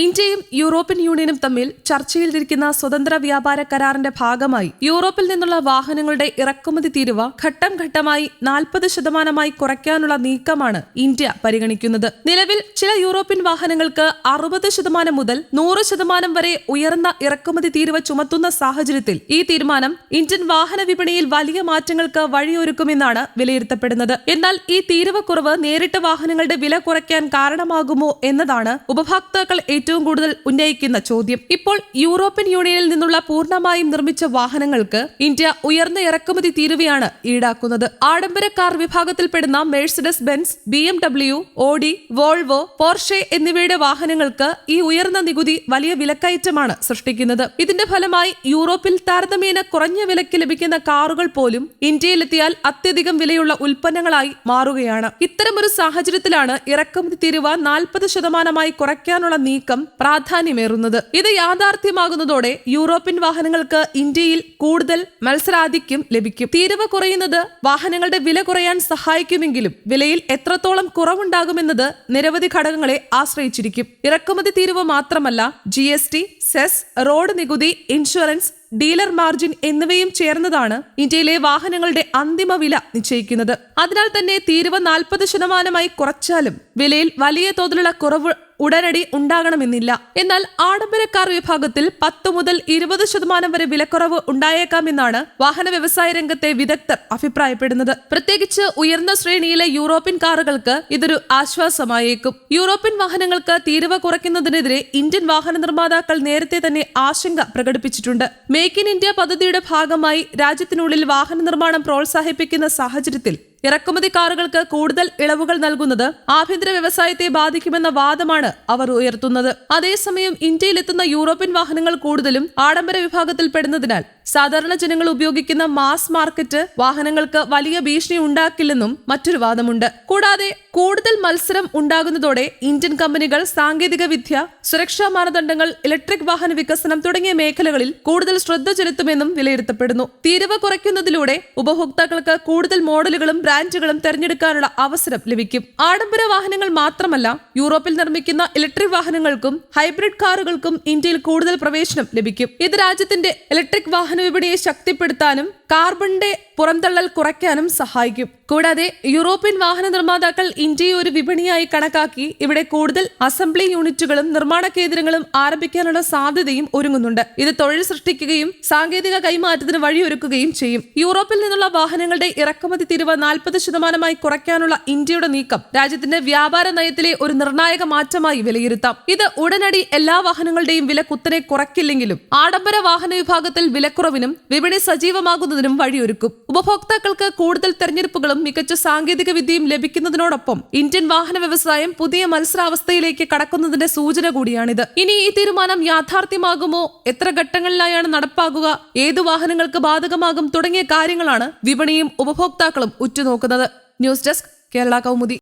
ഇന്ത്യയും യൂറോപ്യൻ യൂണിയനും തമ്മിൽ ചർച്ചയിലിരിക്കുന്ന സ്വതന്ത്ര വ്യാപാര കരാറിന്റെ ഭാഗമായി യൂറോപ്പിൽ നിന്നുള്ള വാഹനങ്ങളുടെ ഇറക്കുമതി തീരുവ ഘട്ടം ഘട്ടമായി 40% കുറയ്ക്കാനുള്ള നീക്കമാണ് ഇന്ത്യ പരിഗണിക്കുന്നത്. നിലവിൽ ചില യൂറോപ്യൻ വാഹനങ്ങൾക്ക് 60% മുതൽ 100% വരെ ഉയർന്ന ഇറക്കുമതി തീരുവ ചുമത്തുന്ന സാഹചര്യത്തിൽ ഈ തീരുമാനം ഇന്ത്യൻ വാഹന വിപണിയിൽ വലിയ മാറ്റങ്ങൾക്ക് വഴിയൊരുക്കുമെന്നാണ് വിലയിരുത്തപ്പെടുന്നത്. എന്നാൽ ഈ തീരുവ കുറവ് നേരിട്ട് വാഹനങ്ങളുടെ വില കുറയ്ക്കാൻ കാരണമാകുമോ എന്നതാണ് ഉപഭോക്താക്കൾ ഏറ്റവും കൂടുതൽ ഉന്നയിക്കുന്ന ചോദ്യം. ഇപ്പോൾ യൂറോപ്യൻ യൂണിയനിൽ നിന്നുള്ള പൂർണ്ണമായും നിർമ്മിച്ച വാഹനങ്ങൾക്ക് ഇന്ത്യ ഉയർന്ന ഇറക്കുമതി തീരുവയാണ് ഈടാക്കുന്നത്. ആഡംബര കാർ വിഭാഗത്തിൽപ്പെടുന്ന Mercedes Benz, BMW, Audi, Volvo, Porsche എന്നിവയുടെ വാഹനങ്ങൾക്ക് ഈ ഉയർന്ന നികുതി വലിയ വിലക്കയറ്റമാണ് സൃഷ്ടിക്കുന്നത്. ഇതിന്റെ ഫലമായി യൂറോപ്പിൽ താരതമ്യേന കുറഞ്ഞ വിലയ്ക്ക് ലഭിക്കുന്ന കാറുകൾ പോലും ഇന്ത്യയിലെത്തിയാൽ അത്യധികം വിലയുള്ള ഉൽപ്പന്നങ്ങളായി മാറുകയാണ്. ഇത്തരമൊരു സാഹചര്യത്തിലാണ് ഇറക്കുമതി തീരുവ 40% കുറയ്ക്കാനുള്ള നീക്കം പ്രാധാന്യമേറുന്നത്. ഇത് യാഥാർത്ഥ്യമാകുന്നതോടെ യൂറോപ്യൻ വാഹനങ്ങൾക്ക് ഇന്ത്യയിൽ കൂടുതൽ മത്സരാധിക്യം ലഭിക്കും. തീരുവ കുറയുന്നത് വാഹനങ്ങളുടെ വില കുറയാൻ സഹായിക്കുമെങ്കിലും വിലയിൽ എത്രത്തോളം കുറവുണ്ടാകുമെന്നത് നിരവധി ഘടകങ്ങളെ ആശ്രയിച്ചിരിക്കും. ഇറക്കുമതി തീരുവ മാത്രമല്ല, GST, സെസ്, റോഡ് നികുതി, ഇൻഷുറൻസ്, ഡീലർ മാർജിൻ എന്നിവയും ചേർന്നതാണ് ഇന്ത്യയിലെ വാഹനങ്ങളുടെ അന്തിമ വില നിശ്ചയിക്കുന്നത്. അതിനാൽ തന്നെ തീരുവ 40% കുറച്ചാലും വിലയിൽ വലിയ തോതിലുള്ള കുറവ് ഉടനടി ഉണ്ടാകണമെന്നില്ല. എന്നാൽ ആഡംബര കാർ വിഭാഗത്തിൽ 10 മുതൽ 20% വരെ വിലക്കുറവ് ഉണ്ടായേക്കാമെന്നാണ് വാഹന വ്യവസായ രംഗത്തെ വിദഗ്ധർ അഭിപ്രായപ്പെടുന്നത്. പ്രത്യേകിച്ച് ഉയർന്ന ശ്രേണിയിലെ യൂറോപ്യൻ കാറുകൾക്ക് ഇതൊരു ആശ്വാസമായേക്കും. യൂറോപ്യൻ വാഹനങ്ങൾക്ക് തീരുവ കുറയ്ക്കുന്നതിനെതിരെ ഇന്ത്യൻ വാഹന നിർമ്മാതാക്കൾ നേരത്തെ തന്നെ ആശങ്ക പ്രകടിപ്പിച്ചിട്ടുണ്ട്. മേക്ക് ഇൻ ഇന്ത്യ പദ്ധതിയുടെ ഭാഗമായി രാജ്യത്തിനുള്ളിൽ വാഹന നിർമ്മാണം പ്രോത്സാഹിപ്പിക്കുന്ന സാഹചര്യത്തിൽ ഇറക്കുമതി കാറുകൾക്ക് കൂടുതൽ ഇളവുകൾ നൽകുന്നത് ആഭ്യന്തര വ്യവസായത്തെ ബാധിക്കുമെന്ന വാദമാണ് അവർ ഉയർത്തുന്നത്. അതേസമയം ഇന്ത്യയിലെത്തുന്ന യൂറോപ്യൻ വാഹനങ്ങൾ കൂടുതലും ആഡംബര വിഭാഗത്തിൽപ്പെടുന്നതിനാൽ സാധാരണ ജനങ്ങൾ ഉപയോഗിക്കുന്ന മാസ് മാർക്കറ്റ് വാഹനങ്ങൾക്ക് വലിയ ഭീഷണി ഉണ്ടാക്കില്ലെന്നും മറ്റൊരു വാദമുണ്ട്. കൂടാതെ കൂടുതൽ മത്സരം ഉണ്ടാകുന്നതോടെ ഇന്ത്യൻ കമ്പനികൾ സാങ്കേതിക വിദ്യ, സുരക്ഷാ മാനദണ്ഡങ്ങൾ, ഇലക്ട്രിക് വാഹന വികസനം തുടങ്ങിയ മേഖലകളിൽ കൂടുതൽ ശ്രദ്ധ ചെലുത്തുമെന്നും വിലയിരുത്തപ്പെടുന്നു. തീരുവ കുറയ്ക്കുന്നതിലൂടെ ഉപഭോക്താക്കൾക്ക് കൂടുതൽ മോഡലുകളും ബ്രാൻഡുകളും തെരഞ്ഞെടുക്കാനുള്ള അവസരം ലഭിക്കും. ആഡംബര വാഹനങ്ങൾ മാത്രമല്ല, യൂറോപ്പിൽ നിർമ്മിക്കുന്ന ഇലക്ട്രിക് വാഹനങ്ങൾക്കും ഹൈബ്രിഡ് കാറുകൾക്കും ഇന്ത്യയിൽ കൂടുതൽ പ്രവേശനം ലഭിക്കും. ഇത് രാജ്യത്തിന്റെ ഇലക്ട്രിക് വാഹന വിപണിയെ ശക്തിപ്പെടുത്താനും കാർബണിന്റെ പുറന്തള്ളൽ കുറയ്ക്കാനും സഹായിക്കും. കൂടാതെ യൂറോപ്യൻ വാഹന നിർമ്മാതാക്കൾ ഇന്ത്യയെ ഒരു വിപണിയായി കണക്കാക്കി ഇവിടെ കൂടുതൽ അസംബ്ലി യൂണിറ്റുകളും നിർമ്മാണ കേന്ദ്രങ്ങളും ആരംഭിക്കാനുള്ള സാധ്യതയും ഒരുങ്ങുന്നുണ്ട്. ഇത് തൊഴിൽ സൃഷ്ടിക്കുകയും സാങ്കേതിക കൈമാറ്റത്തിന് വഴിയൊരുക്കുകയും ചെയ്യും. യൂറോപ്പിൽ നിന്നുള്ള വാഹനങ്ങളുടെ ഇറക്കുമതി തീരുവ 40% കുറയ്ക്കാനുള്ള ഇന്ത്യയുടെ നീക്കം രാജ്യത്തിന്റെ വ്യാപാര നയത്തിലെ ഒരു നിർണായക മാറ്റമായി വിലയിരുത്താം. ഇത് ഉടനടി എല്ലാ വാഹനങ്ങളുടെയും വില കുത്തനെ കുറയ്ക്കില്ലെങ്കിലും ആഡംബര വാഹന വിഭാഗത്തിൽ വിലക്കുറവിനും വിപണി സജീവമാകുന്നതിനും വഴിയൊരുക്കും. ഉപഭോക്താക്കൾക്ക് കൂടുതൽ തെരഞ്ഞെടുപ്പുകളും മികച്ച സാങ്കേതിക വിദ്യയും ലഭിക്കുന്നതിനോടൊപ്പം ഇന്ത്യൻ വാഹന വ്യവസായം പുതിയ മത്സരാവസ്ഥയിലേക്ക് കടക്കുന്നതിന്റെ സൂചന കൂടിയാണിത്. ഇനി ഈ തീരുമാനം യാഥാർത്ഥ്യമാകുമോ, എത്ര ഘട്ടങ്ങളിലായാണ് നടപ്പാകുക, ഏതു വാഹനങ്ങൾക്ക് ബാധകമാകും തുടങ്ങിയ കാര്യങ്ങളാണ് വിപണിയും ഉപഭോക്താക്കളും ഉറ്റുനോക്കുന്നത്. News desk, Kerala Kaumudi.